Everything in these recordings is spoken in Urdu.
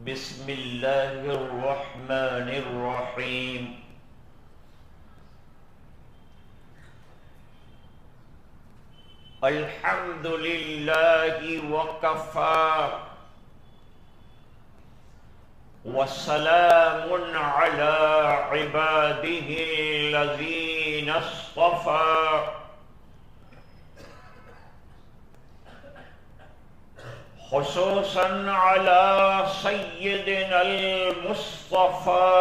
بسم اللہ الرحمن الرحیم الحمد للہ وکفی وسلام علی عباده الذین اصطفی خصوصا على سيدنا المصطفى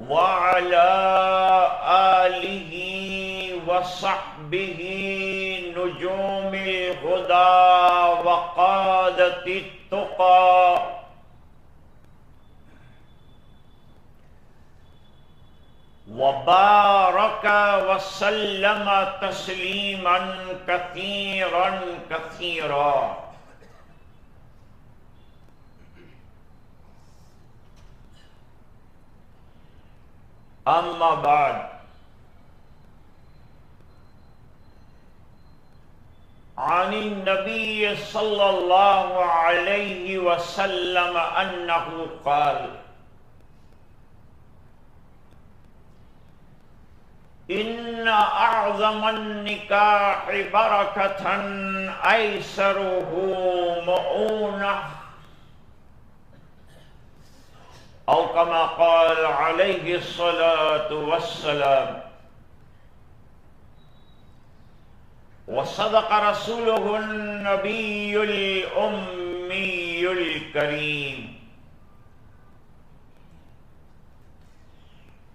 وعلى آله وصحبه نجوم الهدى وقادة التقى وبارك وسلم تسليما كثيرا كثيرا. أما بعد، عن النبي صلى الله عليه وسلم أنه قال: إن أعظم النكاح بركة أيسره مؤونة، أو كما قال عليه الصلاة والسلام. وصدق رسوله النبي الأمي الكريم.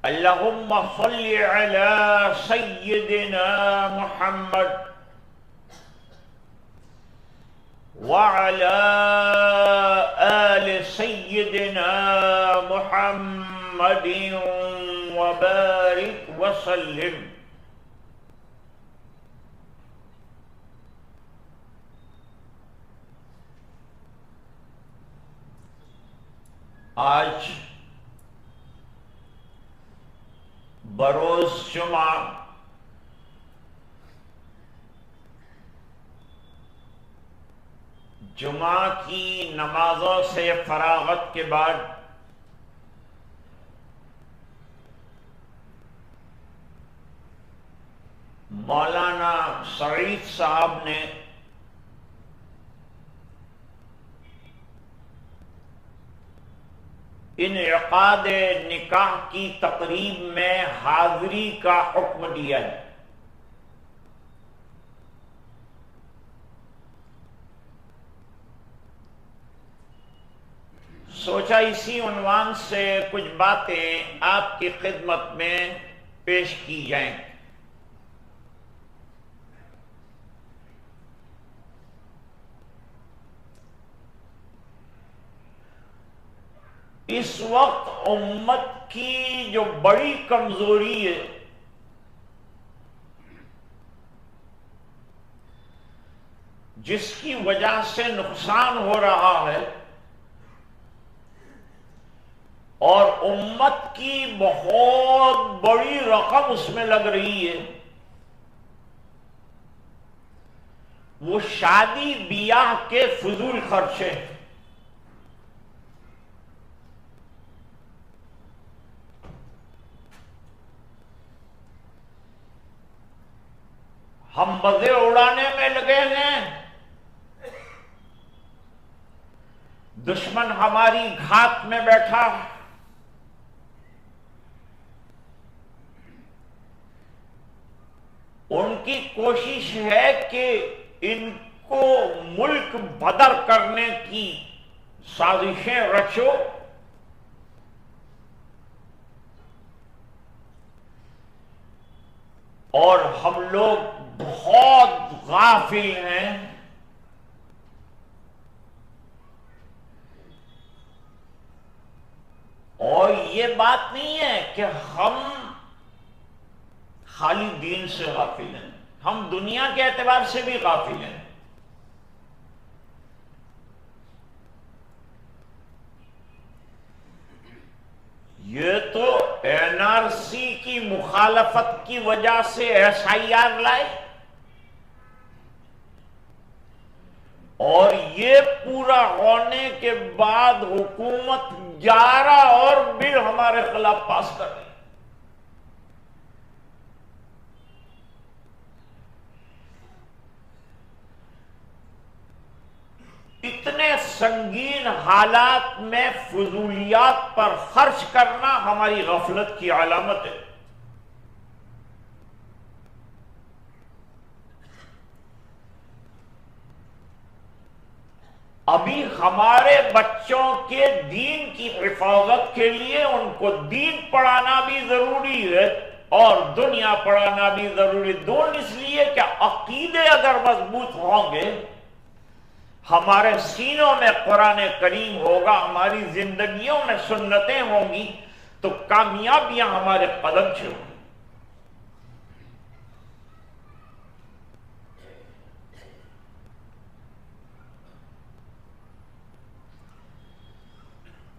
اللهم صل على سيدنا محمد وعلى آل سيدنا محمد وبارك وسلم. آج بروز جمعہ جمعہ کی نمازوں سے فراغت کے بعد مولانا سعید صاحب نے انعقاد نکاح کی تقریب میں حاضری کا حکم دیا ہے. سوچا اسی عنوان سے کچھ باتیں آپ کی خدمت میں پیش کی جائیں. اس وقت امت کی جو بڑی کمزوری ہے جس کی وجہ سے نقصان ہو رہا ہے اور امت کی بہت بڑی رقم اس میں لگ رہی ہے، وہ شادی بیاہ کے فضول خرچے. ہم مزے اڑانے میں لگے ہیں، دشمن ہماری گھات میں بیٹھا. ان کی کوشش ہے کہ ان کو ملک بدر کرنے کی سازشیں رچو، اور ہم لوگ بہت غافل ہیں. اور یہ بات نہیں ہے کہ ہم خالی دین سے غافل ہیں، ہم دنیا کے اعتبار سے بھی غافل ہیں. یہ تو این آر سی کی مخالفت کی وجہ سے ایس آئی آر لائے، اور یہ پورا ہونے کے بعد حکومت 11 اور بل ہمارے خلاف پاس کر دی. اتنے سنگین حالات میں فضولیات پر خرچ کرنا ہماری غفلت کی علامت ہے. ابھی ہمارے بچوں کے دین کی حفاظت کے لیے ان کو دین پڑھانا بھی ضروری ہے اور دنیا پڑھانا بھی ضروری. دونوں اس لیے کہ عقیدے اگر مضبوط ہوں گے، ہمارے سینوں میں قرآن کریم ہوگا، ہماری زندگیوں میں سنتیں ہوں گی، تو کامیابیاں ہمارے قدم سے ہوں گی.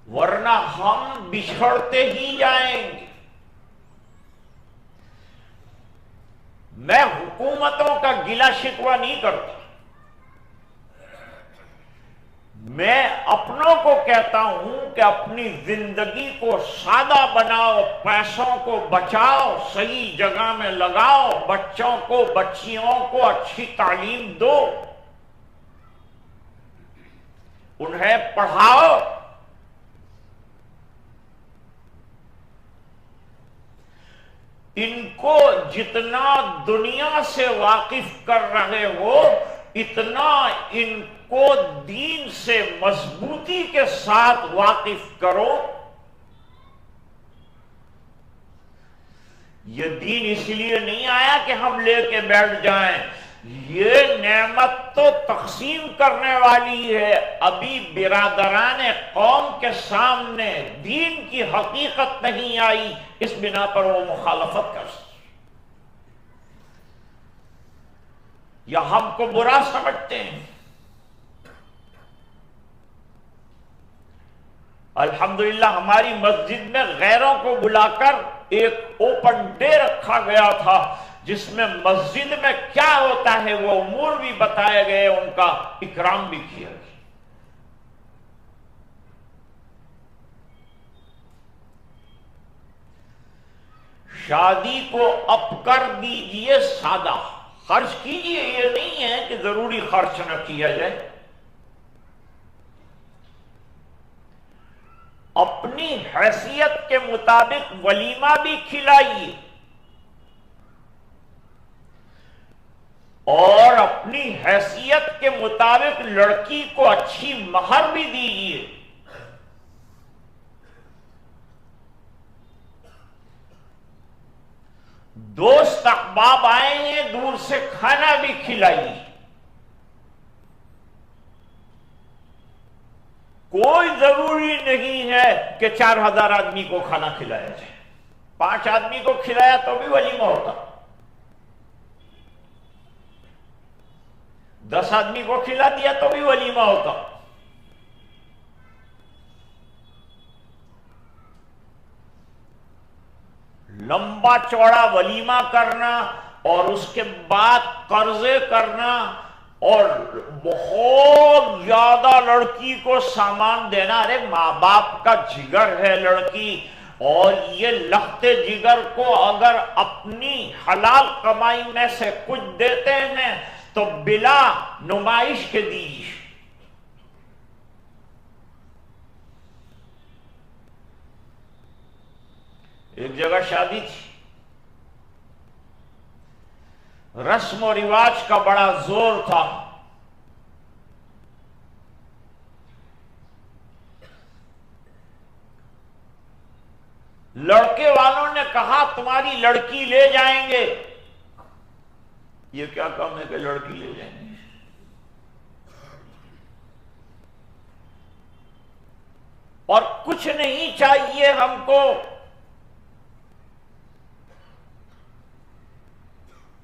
ورنہ ہم بچھڑتے ہی جائیں گے. میں حکومتوں کا گلہ شکوہ نہیں کرتا، میں اپنوں کو کہتا ہوں کہ اپنی زندگی کو سادہ بناؤ، پیسوں کو بچاؤ، صحیح جگہ میں لگاؤ، بچوں کو بچیوں کو اچھی تعلیم دو، انہیں پڑھاؤ. ان کو جتنا دنیا سے واقف کر رہے ہو، اتنا ان کو دین سے مضبوطی کے ساتھ واقف کرو. یہ دین اس لیے نہیں آیا کہ ہم لے کے بیٹھ جائیں، یہ نعمت تو تقسیم کرنے والی ہے. ابھی برادران قوم کے سامنے دین کی حقیقت نہیں آئی، اس بنا پر وہ مخالفت کر سکتے یا ہم کو برا سمجھتے ہیں. الحمدللہ ہماری مسجد میں غیروں کو بلا کر ایک اوپن ڈے رکھا گیا تھا، جس میں مسجد میں کیا ہوتا ہے وہ امور بھی بتائے گئے، ان کا اکرام بھی کیا گیا. شادی کو اب کر دیجئے سادہ، خرچ کیجئے، یہ نہیں ہے کہ ضروری خرچ نہ کیا جائے. اپنی حیثیت کے مطابق ولیمہ بھی کھلائیے اور اپنی حیثیت کے مطابق لڑکی کو اچھی مہر بھی دیجیے. دوست احباب آئے ہیں دور سے، کھانا بھی کھلائیے. کوئی ضروری نہیں ہے کہ 4000 آدمی کو کھانا کھلایا جائے. 5 آدمی کو کھلایا تو بھی ولیمہ ہوتا، 10 آدمی کو کھلا دیا تو بھی ولیمہ ہوتا. لمبا چوڑا ولیمہ کرنا اور اس کے بعد قرضے کرنا اور بہت زیادہ لڑکی کو سامان دینا. ارے ماں باپ کا جگر ہے لڑکی، اور یہ لختے جگر کو اگر اپنی حلال کمائی میں سے کچھ دیتے ہیں تو بلا نمائش کے دیجیے. ایک جگہ شادی تھی، رسم و رواج کا بڑا زور تھا. لڑکے والوں نے کہا تمہاری لڑکی لے جائیں گے. یہ کیا کام ہے کہ لڑکی لے جائیں گے؟ اور کچھ نہیں چاہیے ہم کو،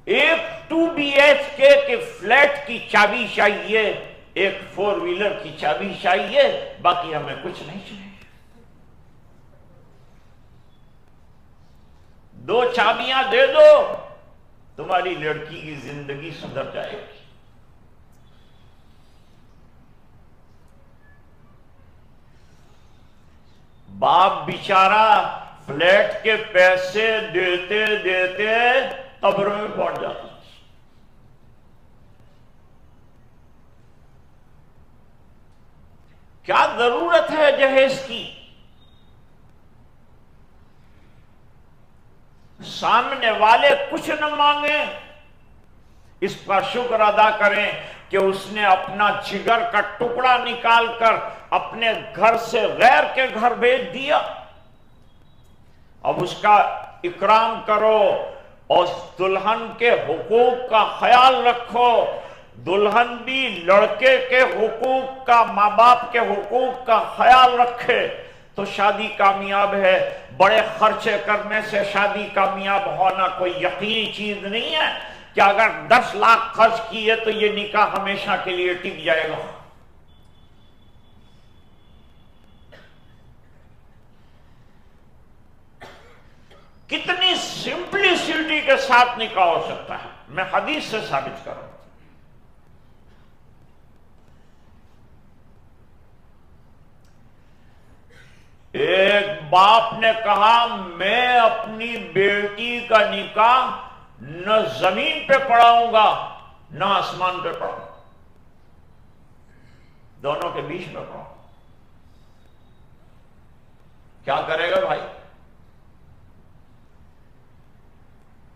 ایک 2 BHK کے فلیٹ کی چابی چاہیے، ایک 4 ویلر کی چابی چاہیے، باقی ہمیں کچھ نہیں چاہیے. 2 چابیاں دے دو، تمہاری لڑکی کی زندگی سدھر جائے گی. باپ بیچارہ فلیٹ کے پیسے دیتے دیتے قبر میں پہنچ جاتا. کیا ضرورت ہے جہیز کی؟ سامنے والے کچھ نہ مانگیں، اس پر شکر ادا کریں کہ اس نے اپنا جگر کا ٹکڑا نکال کر اپنے گھر سے غیر کے گھر بھیج دیا. اب اس کا اکرام کرو اور دلہن کے حقوق کا خیال رکھو. دلہن بھی لڑکے کے حقوق کا، ماں باپ کے حقوق کا خیال رکھے تو شادی کامیاب ہے. بڑے خرچے کرنے سے شادی کامیاب ہونا کوئی یقینی چیز نہیں ہے کہ اگر 10 لاکھ خرچ کیے تو یہ نکاح ہمیشہ کے لیے ٹک جائے گا. کتنی سمپلیسٹی کے ساتھ نکاح ہو سکتا ہے، میں حدیث سے ثابت کروں. ایک باپ نے کہا میں اپنی بیٹی کا نکاح نہ زمین پہ پڑھاؤں گا نہ آسمان پہ پڑھاؤں گا، دونوں کے بیچ میں پڑھاؤں. کیا کرے گا بھائی؟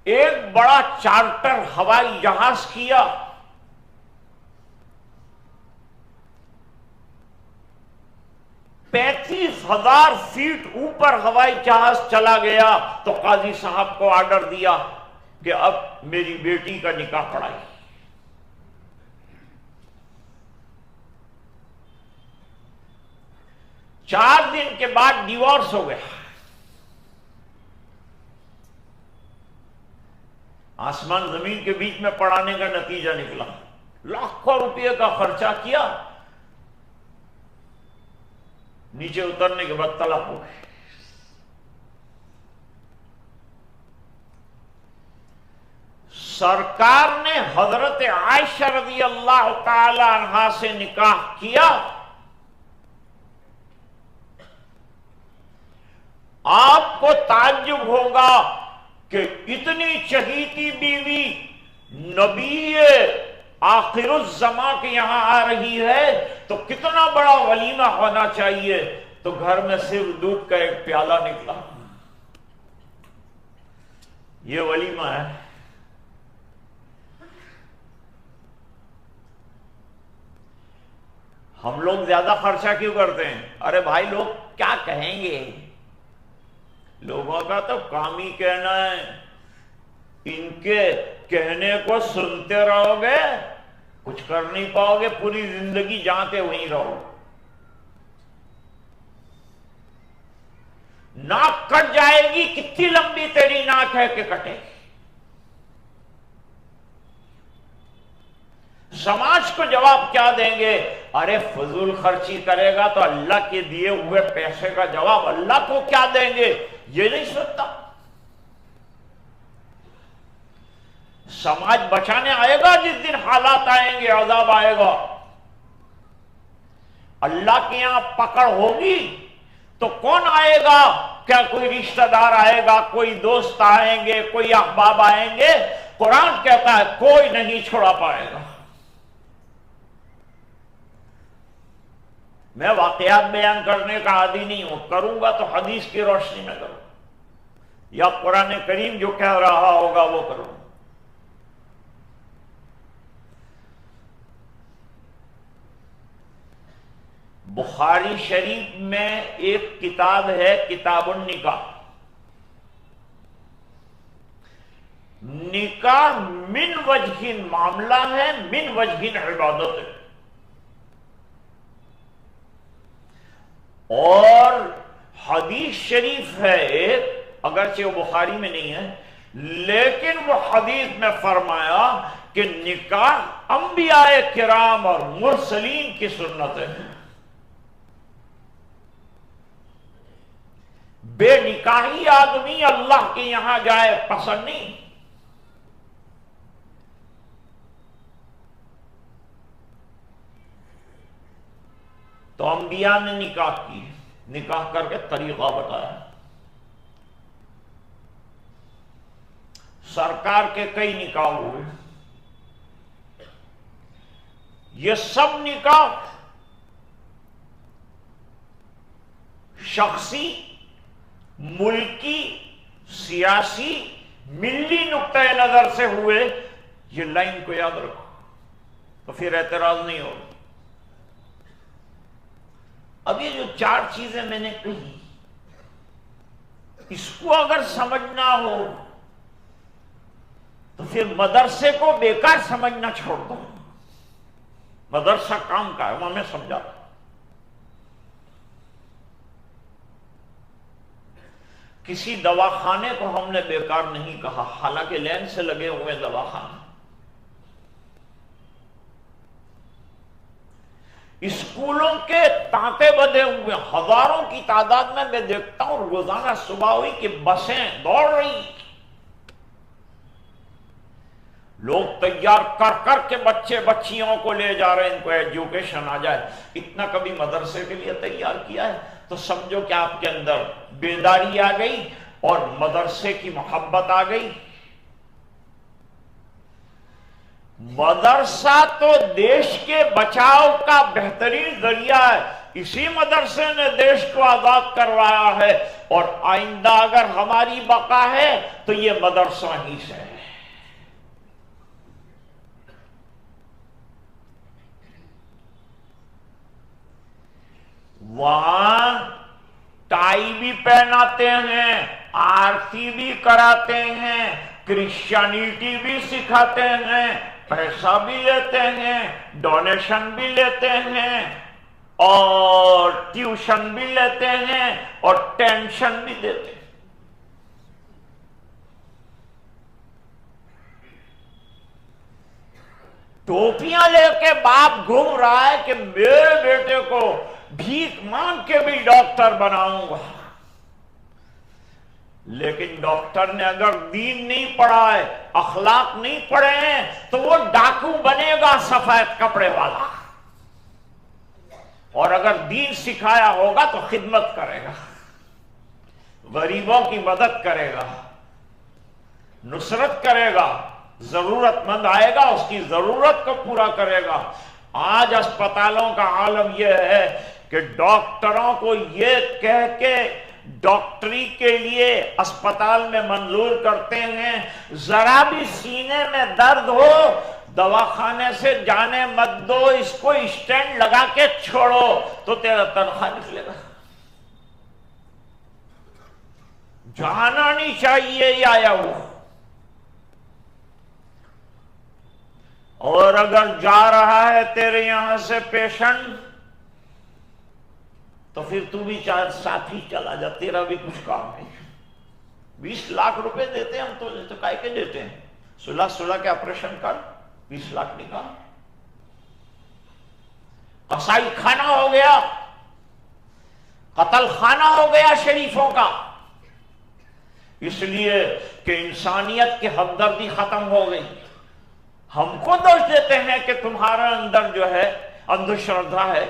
ایک بڑا چارٹر ہوائی جہاز کیا، 35,000 فیٹ اوپر ہوائی جہاز چلا گیا تو قاضی صاحب کو آرڈر دیا کہ اب میری بیٹی کا نکاح پڑھائی. چار دن کے بعد ڈیورس ہو گیا. آسمان زمین کے بیچ میں پڑھانے کا نتیجہ نکلا، لاکھوں روپے کا خرچہ کیا، نیچے اترنے کے بعد طلاق ہو گئے. سرکار نے حضرت عائشہ رضی اللہ تعالی عنہا سے نکاح کیا. آپ کو تعجب ہوگا کہ اتنی چہیتی بیوی نبی آخر الزمان کے یہاں آ رہی ہے تو کتنا بڑا ولیمہ ہونا چاہیے. تو گھر میں صرف دودھ کا ایک پیالہ نکلا. یہ ولیمہ ہے. ہم لوگ زیادہ خرچہ کیوں کرتے ہیں؟ ارے بھائی لوگ کیا کہیں گے؟ لوگوں کا تو کام ہی کہنا ہے. ان کے کہنے کو سنتے رہو گے کچھ کر نہیں پاؤ گے، پوری زندگی جانتے وہیں رہو. ناک کٹ جائے گی، کتنی لمبی تیری ناک ہے کہ کٹے گی. سماج کو جواب کیا دیں گے؟ ارے فضول خرچی کرے گا تو اللہ کے دیے ہوئے پیسے کا جواب اللہ کو کیا دیں گے؟ یہ نہیں سنتا. سماج بچانے آئے گا جس دن حالات آئیں گے، عذاب آئے گا. اللہ کے یہاں پکڑ ہوگی تو کون آئے گا؟ کیا کوئی رشتہ دار آئے گا، کوئی دوست آئیں گے، کوئی احباب آئیں گے؟ قرآن کہتا ہے کوئی نہیں چھڑا پائے گا. میں واقعات بیان کرنے کا عادی نہیں ہوں، کروں گا تو حدیث کی روشنی میں کروں یا قرآن کریم جو کہہ رہا ہوگا وہ کروں. بخاری شریف میں ایک کتاب ہے کتاب النکاح. نکاح من وجہ معاملہ ہے، من وجہ عبادت ہے. اور حدیث شریف ہے ایک، اگرچہ وہ بخاری میں نہیں ہے لیکن وہ حدیث میں فرمایا کہ نکاح انبیاء کرام اور مرسلین کی سنت ہے. بے نکاحی آدمی اللہ کے یہاں جائے پسند نہیں. تو انبیاء نے نکاح کی. نکاح کر کے طریقہ بتایا. سرکار کے کئی نکاح ہوئے. یہ سب نکاح شخصی، ملکی، سیاسی، ملی نقطۂ نظر سے ہوئے. یہ لائن کو یاد رکھو تو پھر اعتراض نہیں ہوگا. اب یہ جو 4 چیزیں میں نے کہی، اس کو اگر سمجھنا ہو تو پھر مدرسے کو بیکار سمجھنا چھوڑ دو. مدرسہ کام کا ہے، وہاں میں سمجھاتا ہوں. کسی دواخانے کو ہم نے بیکار نہیں کہا، حالانکہ لین سے لگے ہوئے دواخانے. اسکولوں کے تانتے بدے ہوئے ہزاروں کی تعداد میں دیکھتا ہوں روزانہ صبح ہوئی کہ بسیں دوڑ رہی. لوگ تیار کر کر کے بچے بچیوں کو لے جا رہے ہیں، ان کو ایجوکیشن آ جائے. اتنا کبھی مدرسے کے لیے تیار کیا ہے؟ تو سمجھو کہ آپ کے اندر بیداری آ گئی اور مدرسے کی محبت آ گئی. مدرسہ تو دیش کے بچاؤ کا بہترین ذریعہ ہے. اسی مدرسے نے دیش کو آزاد کروایا ہے، اور آئندہ اگر ہماری بقا ہے تو یہ مدرسہ ہی سے ہے. وہاں ٹائی بھی پہناتے ہیں، آرتی بھی کراتے ہیں، کرسچینٹی بھی سکھاتے ہیں، پیسہ بھی لیتے ہیں، ڈونیشن بھی لیتے ہیں، اور ٹیوشن بھی لیتے ہیں، اور ٹینشن بھی دیتے ہیں. ٹوپیاں لے کے باپ گھوم رہا ہے کہ میرے بیٹے کو بھیک مانگ کے بھی ڈاکٹر بناؤں گا. لیکن ڈاکٹر نے اگر دین نہیں پڑھا ہے، اخلاق نہیں پڑھے ہیں، تو وہ ڈاکو بنے گا سفید کپڑے والا. اور اگر دین سکھایا ہوگا تو خدمت کرے گا، غریبوں کی مدد کرے گا، نصرت کرے گا، ضرورت مند آئے گا اس کی ضرورت کو پورا کرے گا. آج اسپتالوں کا عالم یہ ہے کہ ڈاکٹروں کو یہ کہہ کے ڈاکٹری کے لیے اسپتال میں منظور کرتے ہیں، ذرا بھی سینے میں درد ہو دواخانے سے جانے مت دو، اس کو اسٹینڈ لگا کے چھوڑو تو تیرا تنخواہ نکلے گا. جانا نہیں چاہیے یہ آیا ہوا. اور اگر جا رہا ہے تیرے یہاں سے پیشنٹ تو پھر تو بھی ساتھ ہی چلا جا، تیرا بھی کچھ کام نہیں. 20 لاکھ روپے دیتے ہیں ہم تو کائے کے دیتے ہیں؟ صلح کے آپریشن کر 20 لاکھ نکال. قصائی خانہ ہو گیا، قتل خانہ ہو گیا شریفوں کا، اس لیے کہ انسانیت کی ہمدردی ختم ہو گئی. ہم کو دوش دیتے ہیں کہ تمہارے اندر جو ہے اندھ شردھا ہے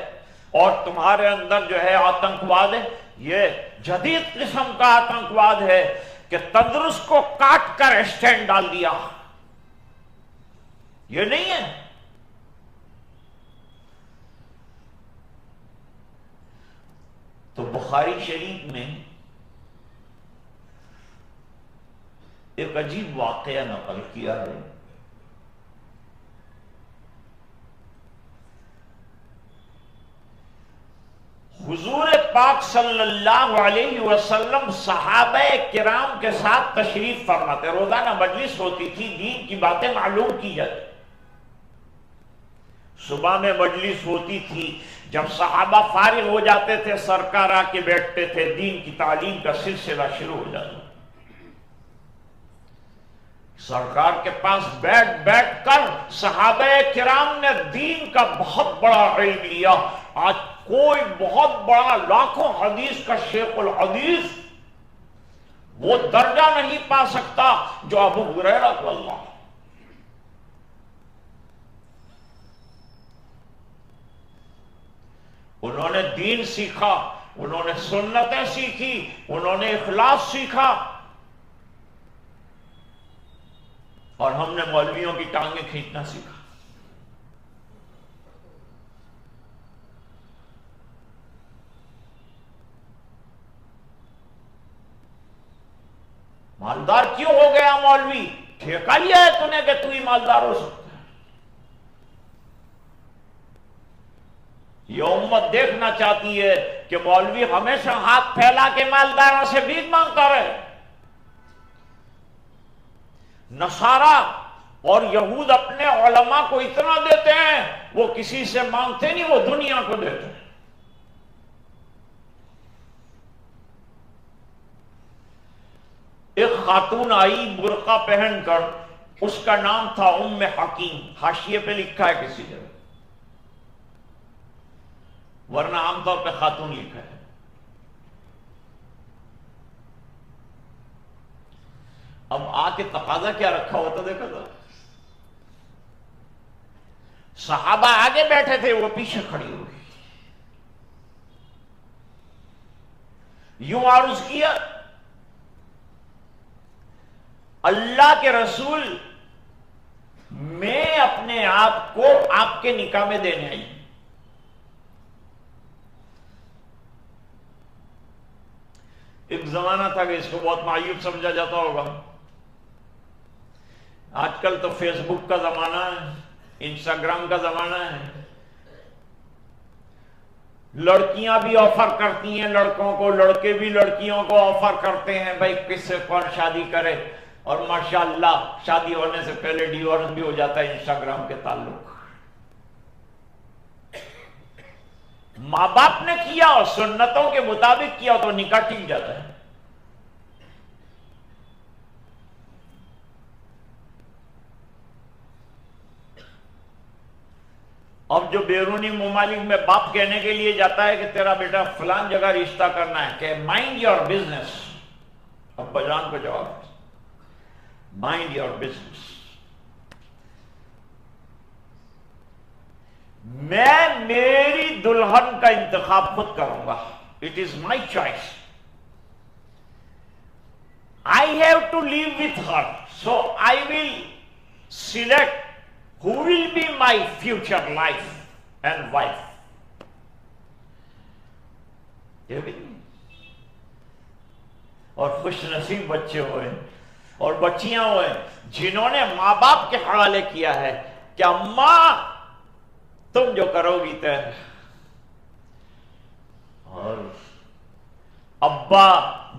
اور تمہارے اندر جو ہے آتنکواد ہے. یہ جدید قسم کا آتنکواد ہے کہ تندرست کو کاٹ کر اسٹینڈ ڈال دیا. یہ نہیں ہے. تو بخاری شریف میں ایک عجیب واقعہ نقل کیا ہے. حضور پاک صلی اللہ علیہ وسلم صحابہ کرام کے ساتھ تشریف فرماتے، روزانہ مجلس ہوتی تھی، دین کی باتیں معلوم کی جاتی. صبح میں مجلس ہوتی تھی، جب صحابہ فارغ ہو جاتے تھے سرکار آ کے بیٹھتے تھے، دین کی تعلیم کا سلسلہ شروع ہو جاتا. سرکار کے پاس بیٹھ کر صحابہ کرام نے دین کا بہت بڑا علم لیا. آج کوئی بہت بڑا لاکھوں حدیث کا شیخ الحدیث وہ درجہ نہیں پا سکتا جو ابو ہریرہ رضی اللہ. انہوں نے دین سیکھا انہوں نے سنتیں سیکھی، انہوں نے اخلاص سیکھا، اور ہم نے مولویوں کی ٹانگیں کھینچنا سیکھا۔ مالدار کیوں ہو گیا مولوی؟ ٹھیکہ لیا ہے تو نے کہ تو ہی مالدار ہو سکتا ہے؟ یہ امت دیکھنا چاہتی ہے کہ مولوی ہمیشہ ہاتھ پھیلا کے مالداروں سے بھیک مانگتا رہے۔ نصارہ اور یہود اپنے علماء کو اتنا دیتے ہیں، وہ کسی سے مانگتے نہیں، وہ دنیا کو دیتے ہیں۔ ایک خاتون آئی برقع پہن کر، اس کا نام تھا ام حکیم، حاشیے پہ لکھا ہے کسی جگہ، ورنہ عام طور پہ خاتون لکھا ہے۔ اب آ کے تقاضا کیا رکھا ہوتا دیکھا تھا؟ صحابہ آگے بیٹھے تھے، وہ پیچھے کھڑی ہو گئی، یوں عرض کیا، اللہ کے رسول، میں اپنے آپ کو آپ کے نکاح میں دینے آئی۔ ایک زمانہ تھا کہ اس کو بہت معیوب سمجھا جاتا ہوگا، آج کل تو فیس بک کا زمانہ ہے، انسٹاگرام کا زمانہ ہے، لڑکیاں بھی آفر کرتی ہیں لڑکوں کو، لڑکے بھی لڑکیوں کو آفر کرتے ہیں، بھائی کس سے کون شادی کرے، اور ماشاءاللہ شادی ہونے سے پہلے ڈیورس بھی ہو جاتا ہے انسٹاگرام کے تعلق۔ ماں باپ نے کیا اور سنتوں کے مطابق کیا تو نکاح ٹک جاتا ہے۔ اب جو بیرونی ممالک میں باپ کہنے کے لیے جاتا ہے کہ تیرا بیٹا فلان جگہ رشتہ کرنا ہے، کہ مائنڈ یور بزنس، ابا جان کو جواب، مائنڈ یور بزنس، میں میری دلہن کا انتخاب خود کروں گا، it is my choice, I have to live with her, so I will select who will be my future life and wife۔ اور خوش نصیب بچے ہوئے اور بچیاں ہوئے جنہوں نے ماں باپ کے حوالے کیا ہے کہ اماں تم جو کرو گی تو، اور ابا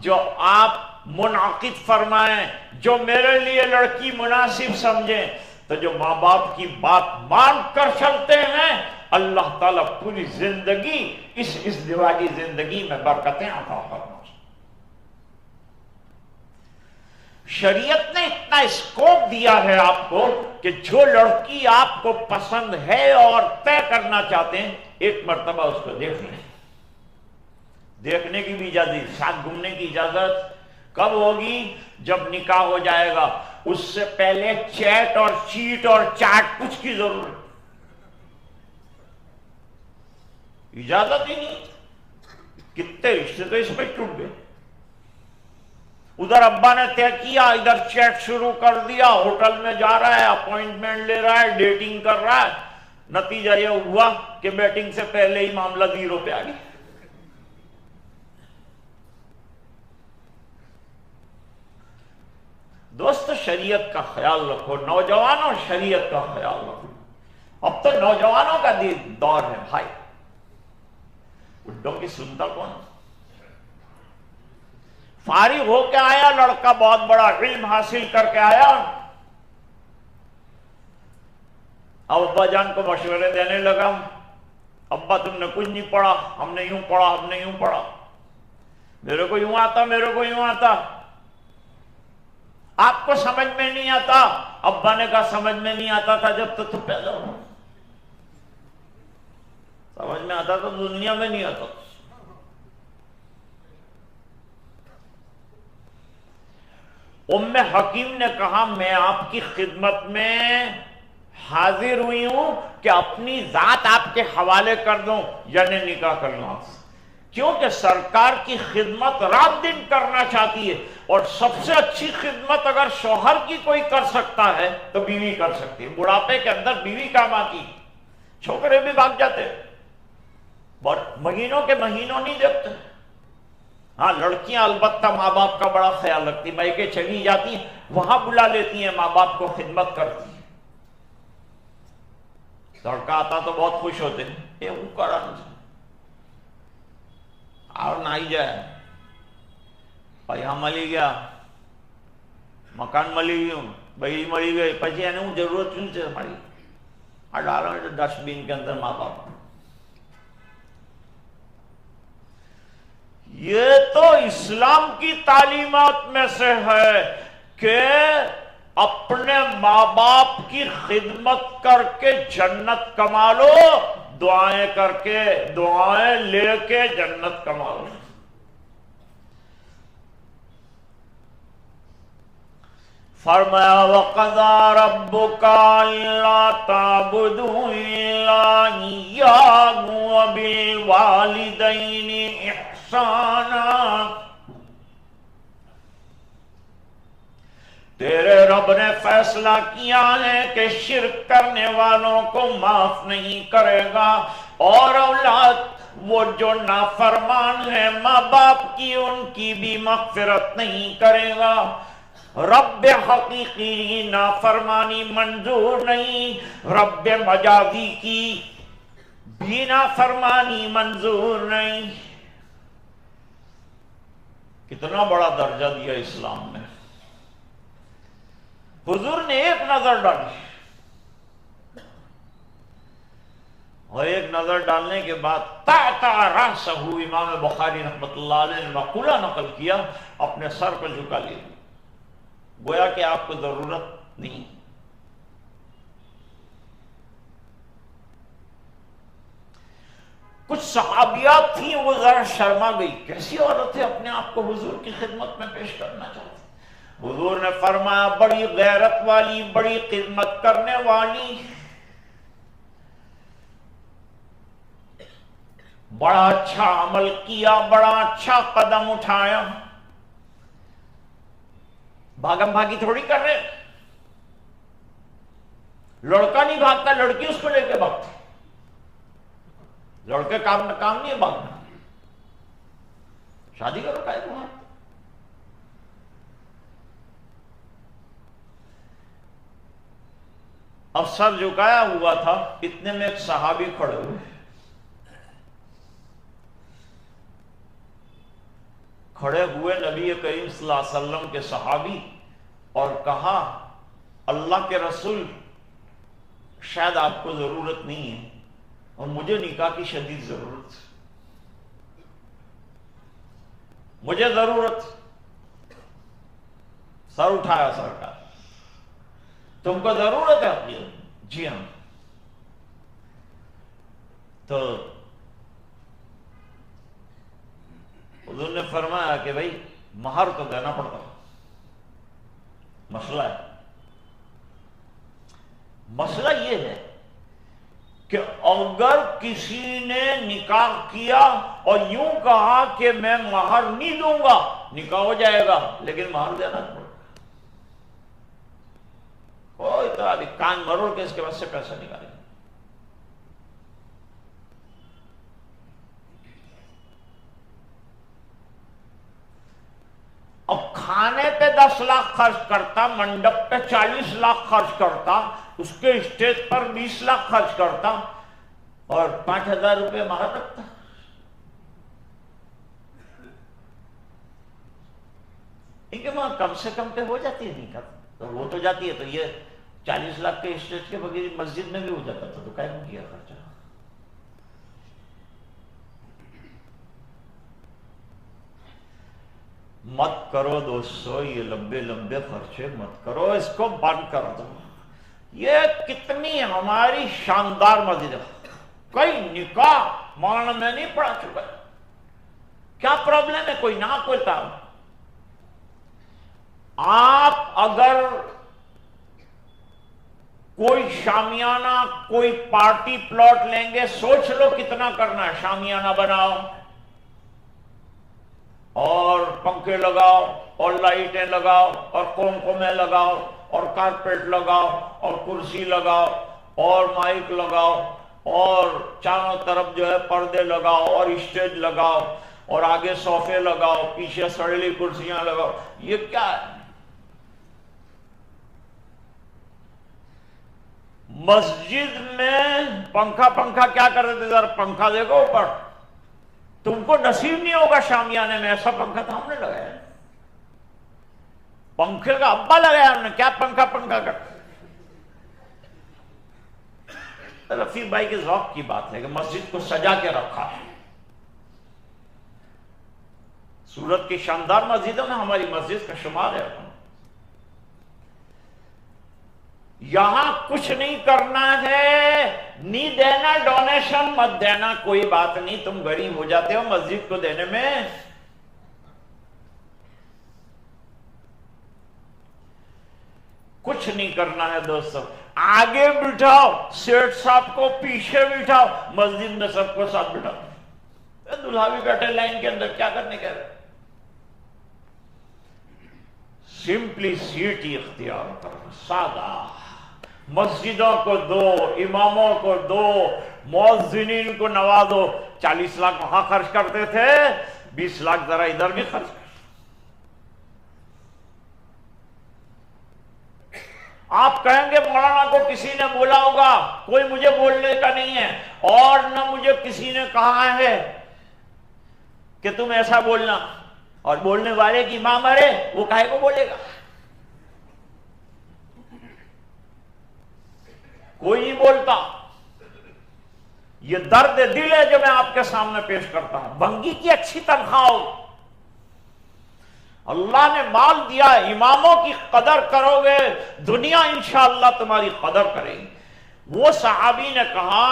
جو آپ منعقد فرمائیں، جو میرے لیے لڑکی مناسب سمجھیں، تو جو ماں باپ کی بات مان کر چلتے ہیں، اللہ تعالیٰ پوری زندگی اس ازدواجی زندگی میں برکتیں عطا فرماتا ہے۔ شریعت نے اتنا اسکوپ دیا ہے آپ کو کہ جو لڑکی آپ کو پسند ہے اور طے کرنا چاہتے ہیں، ایک مرتبہ اس کو دیکھ لیں۔ دیکھنے کی بھی اجازت، ساتھ گھومنے کی اجازت کب ہوگی؟ جب نکاح ہو جائے گا، اس سے پہلے چیٹ اور چیٹ اور چاٹ کچھ کی ضرورت، اجازت ہی نہیں۔ کتنے رشتے تو اس پہ ٹوٹ گئے، ادھر ابا نے طے کیا، ادھر چیٹ شروع کر دیا، ہوٹل میں جا رہا ہے، اپوائنٹمنٹ لے رہا ہے، ڈیٹنگ کر رہا ہے، نتیجہ یہ ہوا کہ میٹنگ سے پہلے ہی معاملہ 0 پہ آ گیا۔ دوست شریعت کا خیال رکھو، نوجوانوں شریعت کا خیال رکھو۔ اب تو نوجوانوں کا دور ہے بھائی، بڈھوں کی سنتا کون؟ فارغ ہو کے آیا لڑکا، بہت بڑا علم حاصل کر کے آیا، اب ابا جان کو مشورے دینے لگا، ابا تم نے کچھ نہیں پڑھا، ہم نے یوں پڑھا، ہم نے یوں پڑھا، میرے کو یوں آتا، میرے کو یوں آتا، آپ کو سمجھ میں نہیں آتا۔ ابا نے کہا سمجھ میں نہیں آتا تھا جب تو پیدا ہو، سمجھ میں آتا تو دنیا میں نہیں آتا۔ ام حکیم نے کہا میں آپ کی خدمت میں حاضر ہوئی ہوں کہ اپنی ذات آپ کے حوالے کر دوں، یعنی نکاح کر لوں آپ سے۔ کیونکہ سرکار کی خدمت رات دن کرنا چاہتی ہے، اور سب سے اچھی خدمت اگر شوہر کی کوئی کر سکتا ہے تو بیوی کر سکتی ہے۔ بڑھاپے کے اندر بیوی کام آتی، چھوکرے بھی بھاگ جاتے، مہینوں کے مہینوں نہیں دیکھتے۔ ہاں لڑکیاں البتہ ماں باپ کا بڑا خیال رکھتی، میکے چلی جاتی ہیں، وہاں بلا لیتی ہیں، ماں باپ کو خدمت کرتی ہیں۔ لڑکا آتا تو بہت خوش ہوتے ہیں، یہ اور نائی جائے پیسہ ملی گیا، مکان ملی گئی، بہی ملی گئی، پیسے یعنی وہ ضرورت نہیں تھی ہماری، ڈالو ڈسٹ بین کے اندر ماں باپ۔ یہ تو اسلام کی تعلیمات میں سے ہے کہ اپنے ماں باپ کی خدمت کر کے جنت کما لو، دعائیں کر کے، دعائیں لے کے جنت کما لو۔ فرمایا وَقَضَىٰ رَبُّكَ أَلَّا تَعْبُدُوا إِلَّا إِيَّاهُ وَبِالْوَالِدَيْنِ إِحْسَانًا۔ تیرے رب نے فیصلہ کیا ہے کہ شرک کرنے والوں کو معاف نہیں کرے گا، اور اولاد وہ جو نافرمان ہے ماں باپ کی، ان کی بھی مغفرت نہیں کرے گا۔ رب حقیقی نافرمانی منظور نہیں، رب مجازی کی بھی نافرمانی منظور نہیں۔ کتنا بڑا درجہ دیا اسلام میں۔ حضور نے ایک نظر ڈالی، اور ایک نظر ڈالنے کے بعد تعطا رأسہ، امام بخاری رحمۃ اللہ علیہ نے مقولہ نقل کیا، اپنے سر کو جھکا لیا، گویا کہ آپ کو ضرورت نہیں۔ کچھ صحابیات تھیں، وہ ذرا شرما گئی، کیسی عورت ہے اپنے آپ کو حضور کی خدمت میں پیش کرنا چاہتی۔ حضور نے فرمایا بڑی غیرت والی، بڑی خدمت کرنے والی، بڑا اچھا عمل کیا، بڑا اچھا قدم اٹھایا، بھاگم بھاگی تھوڑی کر رہے۔ لڑکا نہیں بھاگتا، لڑکی اس کو لے کے بھاگتی۔ لڑکے کام نہیں ہے بھاگنا، شادی کرو کائے کو۔ اب سر جھکایا ہوا تھا، اتنے میں ایک صحابی کھڑے ہوئے، نبی کریم صلی اللہ علیہ وسلم کے صحابی، اور کہا اللہ کے رسول شاید آپ کو ضرورت نہیں ہے، اور مجھے نکاح کی شدید ضرورت، مجھے ضرورت۔ سر اٹھایا سرکار، تم کو ضرورت ہے اپنی؟ جی ہاں۔ تو حضور نے فرمایا کہ بھائی مہر تو دینا پڑتا، مسئلہ ہے۔ مسئلہ یہ ہے کہ اگر کسی نے نکاح کیا اور یوں کہا کہ میں مہر نہیں دوں گا، نکاح ہو جائے گا لیکن مہر دینا پڑے گا، کوئی تو ابھی کان مروڑ کے اس کے بعد سے پیسہ نکالے گا۔ اب کھانے پہ 10 لاکھ خرچ کرتا، منڈپ پہ 40 لاکھ خرچ کرتا، اس کے اسٹیج پر 20 لاکھ خرچ کرتا، اور 5,000 روپے مہر رکھتا۔ ان کے وہاں کم سے کم پہ ہو جاتی ہے نکاح، تو وہ تو جاتی ہے، تو یہ 40 لاکھ کے اسٹیج کے بغیر مسجد میں بھی ہو جاتا تھا، تو کیا کیا خرچہ۔ مت کرو دوستو، یہ لمبے لمبے خرچے مت کرو، اس کو بند کر دو۔ یہ کتنی ہماری شاندار مسجد ہے، کئی نکاح مولانا میں نہیں پڑھا چکا، کیا پرابلم ہے؟ کوئی نہ کوئی تھا۔ آپ اگر کوئی شامیانہ، کوئی پارٹی پلاٹ لیں گے، سوچ لو کتنا کرنا ہے۔ شامیانہ بناؤ، اور پنکھے لگاؤ اور لائٹیں لگاؤ اور کومکمے لگاؤ اور کارپیٹ لگاؤ اور کرسی لگاؤ اور مائک لگاؤ اور چاروں طرف جو ہے پردے لگاؤ اور اسٹیج لگاؤ اور آگے صوفے لگاؤ، پیچھے سڑیلی کرسیاں لگاؤ، یہ کیا ہے؟ مسجد میں پنکھا کیا کرتے تھے؟ ذرا پنکھا دیکھو اوپر، تم کو نصیب نہیں ہوگا شامیانے میں ایسا پنکھا تو ہم نے لگایا، پنکھے کا ابا لگایا ہم نے، کیا پنکھا کا؟ رفیق بھائی کے ذوق کی بات ہے کہ مسجد کو سجا کے رکھا ہے۔ سورت کی شاندار مسجدوں میں ہماری مسجد کا شمار ہے۔ یہاں کچھ نہیں کرنا ہے، نہیں دینا، ڈونیشن مت دینا، کوئی بات نہیں، تم غریب ہو جاتے ہو مسجد کو دینے میں۔ کچھ نہیں کرنا ہے دوستو، آگے بٹھاؤ سیٹ صاحب کو، پیچھے بٹھاؤ، مسجد میں سب کو ساتھ بٹھاؤ۔ دلہا بھی بیٹھے لائن کے اندر، کیا کرنے کہہ رہے؟ سمپلیسٹی اختیار کرو، سادہ۔ مسجدوں کو دو، اماموں کو دو، مؤذنین کو نوازو۔ 40 لاکھ وہاں خرچ کرتے تھے، 20 لاکھ ذرا ادھر بھی خرچ کر۔ آپ کہیں گے مولانا کو کسی نے بولا ہوگا، کوئی مجھے بولنے کا نہیں ہے، اور نہ مجھے کسی نے کہا ہے کہ تم ایسا بولنا، اور بولنے والے کی ماں مرے وہ کاہے کو بولے گا؟ کوئی نہیں بولتا۔ یہ درد دل ہے جو میں آپ کے سامنے پیش کرتا ہوں۔ بنگی کی اچھی تنخواہ ہو، اللہ نے مال دیا، اماموں کی قدر کرو گے، دنیا انشاءاللہ تمہاری قدر کرے گی۔ وہ صحابی نے کہا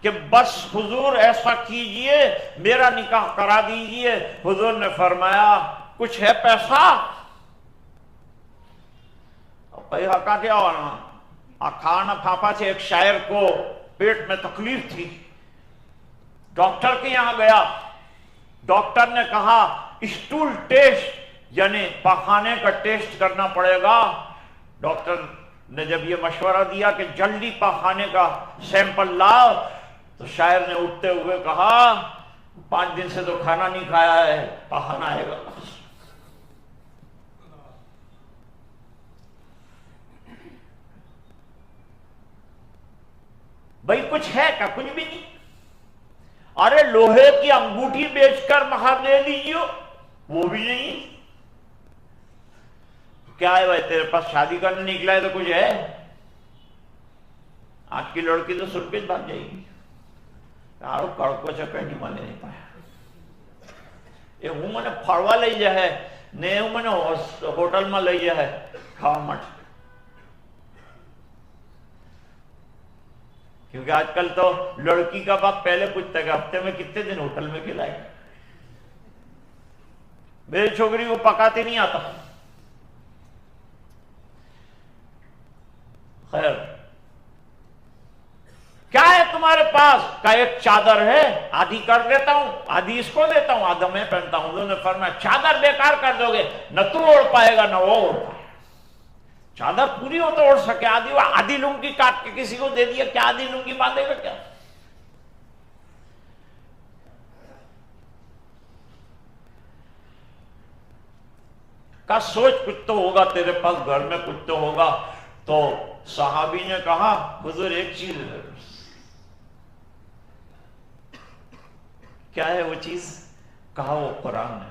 کہ بس حضور ایسا کیجئے، میرا نکاح کرا دیجئے۔ حضور نے فرمایا کچھ ہے پیسہ؟ پیسہ کا کیا ہونا؟ کھانا پھاپا سے ایک شاعر کو پیٹ میں تکلیف تھی، ڈاکٹر کے یہاں گیا، ڈاکٹر نے کہا اسٹول ٹیسٹ، یعنی پاخانے کا ٹیسٹ کرنا پڑے گا۔ ڈاکٹر نے جب یہ مشورہ دیا کہ جلدی پاخانے کا سیمپل لاؤ، تو شاعر نے اٹھتے ہوئے کہا 5 دن سے تو کھانا نہیں کھایا ہے، پاخانہ آئے گا۔ بھائی کچھ ہے کیا؟ کچھ بھی نہیں۔ ارے لوہے کی انگوٹھی بیچ کر مہر لے لیجیے، وہ بھی نہیں۔ کیا ہے بھائی، تیرے پاس شادی کرنے نکلا ہے تو کچھ ہے؟ آج کی لڑکی تو سن کے بھاگ جائے گی، کڑکو چکر نہیں مانے نہیں پایا۔ یہ ہوں میں نے پھڑوا لئی جا ہے، نہیں ہوں میں نے ہوٹل میں لئی جا ہے، کھاؤ مٹ۔ کیونکہ آج کل تو لڑکی کا باپ پہلے پوچھتا ہے کہ ہفتے میں کتنے دن ہوٹل میں کھلائے۔ میری چھوکری کو پکاتے نہیں آتا۔ خیر، کیا ہے تمہارے پاس؟ کا ایک چادر ہے، آدھی کر دیتا ہوں، آدھی اس کو دیتا ہوں، آدھا میں پہنتا ہوں۔ انہوں نے فرمایا چادر بیکار کر دو گے، نہ تو اوڑھ پائے گا نہ وہ اوڑھ پائے گا۔ چادر پوری ہو تو اوڑھ سکے، آدھی لنگی کاٹ کے کسی کو دے دیا، کیا آدھی لنگی باندھے گا کیا؟ کا سوچ کچھ تو ہوگا تیرے پاس، گھر میں کچھ تو ہوگا۔ تو صحابی نے کہا حضور ایک چیز ہے۔ کیا ہے وہ چیز؟ کہا وہ قرآن ہے۔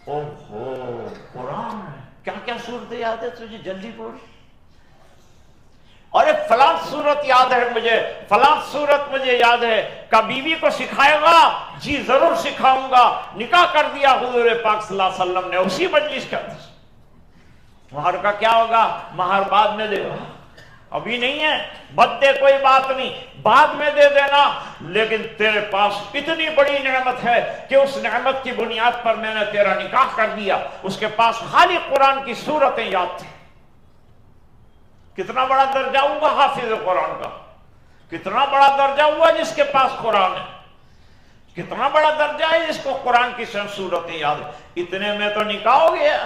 اوہو قرآن ہے، کیا کیا صورتیں یاد ہے تجھے؟ جلدی بول۔ اور ایک فلاں صورت یاد ہے مجھے، فلاں صورت مجھے یاد ہے۔ کہ بیوی کو سکھائے گا؟ جی ضرور سکھاؤں گا۔ نکاح کر دیا حضور پاک صلی اللہ علیہ وسلم نے اسی مجلس کا۔ مہر کا کیا ہوگا؟ مہر بعد میں دے گا، ابھی نہیں ہے، مت دے، کوئی بات نہیں، بعد میں دے دینا۔ لیکن تیرے پاس اتنی بڑی نعمت ہے کہ اس نعمت کی بنیاد پر میں نے تیرا نکاح کر دیا۔ اس کے پاس خالی قرآن کی صورتیں یاد تھیں۔ کتنا بڑا درجہ ہوا حافظ قرآن کا، کتنا بڑا درجہ ہوا جس کے پاس قرآن ہے۔ کتنا بڑا درجہ ہے جس کو قرآن کی صورتیں یاد ہے. اتنے میں تو نکاح ہو گیا.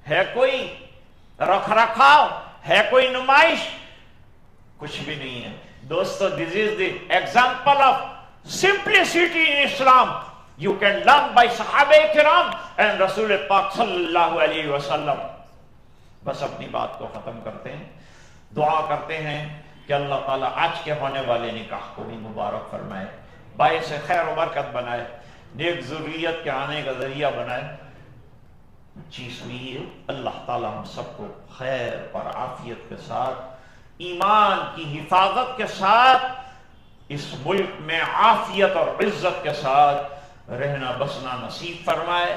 ہے کوئی رکھ رکھاؤ؟ ہے کوئی نمائش؟ کچھ بھی نہیں ہے دوستو. This is the example of simplicity in Islam. You can learn by صحابہ کرام and رسول پاک صلی اللہ علیہ وسلم. بس اپنی بات کو ختم کرتے ہیں. دعا کرتے ہیں کہ اللہ تعالیٰ آج کے ہونے والے نکاح کو بھی مبارک فرمائے، باعث خیر و برکت بنائے، نیک ذریت کے آنے کا ذریعہ بنائے. چیزویں اللہ تعالیٰ ہم سب کو خیر اور عافیت کے ساتھ، ایمان کی حفاظت کے ساتھ، اس ملک میں عافیت اور عزت کے ساتھ رہنا بسنا نصیب فرمائے.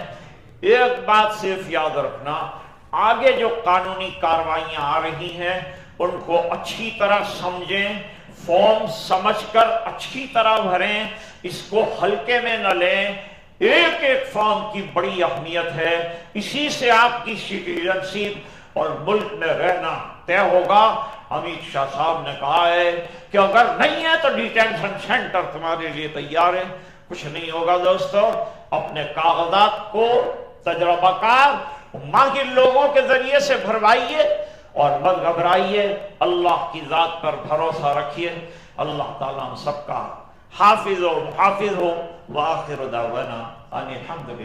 ایک بات صرف یاد رکھنا، آگے جو قانونی کارروائیاں آ رہی ہیں ان کو اچھی طرح سمجھیں، فارم سمجھ کر اچھی طرح بھریں، اس کو ہلکے میں نہ لیں. ایک ایک فارم کی بڑی اہمیت ہے، اسی سے آپ کی سٹیزن شپ اور ملک میں رہنا طے ہوگا. امیت شاہ صاحب نے کہا ہے کہ اگر نہیں ہے تو ڈیٹینشن سینٹر تمہارے لیے تیار ہے. کچھ نہیں ہوگا دوستو، اپنے کاغذات کو تجربہ کار ماہر لوگوں کے ذریعے سے بھروائیے اور مت گھبرائیے. اللہ کی ذات پر بھروسہ رکھیے. اللہ تعالیٰ ہم سب کا حافظ و محافظ ہو. وآخر دعوانا ان الحمد للہ.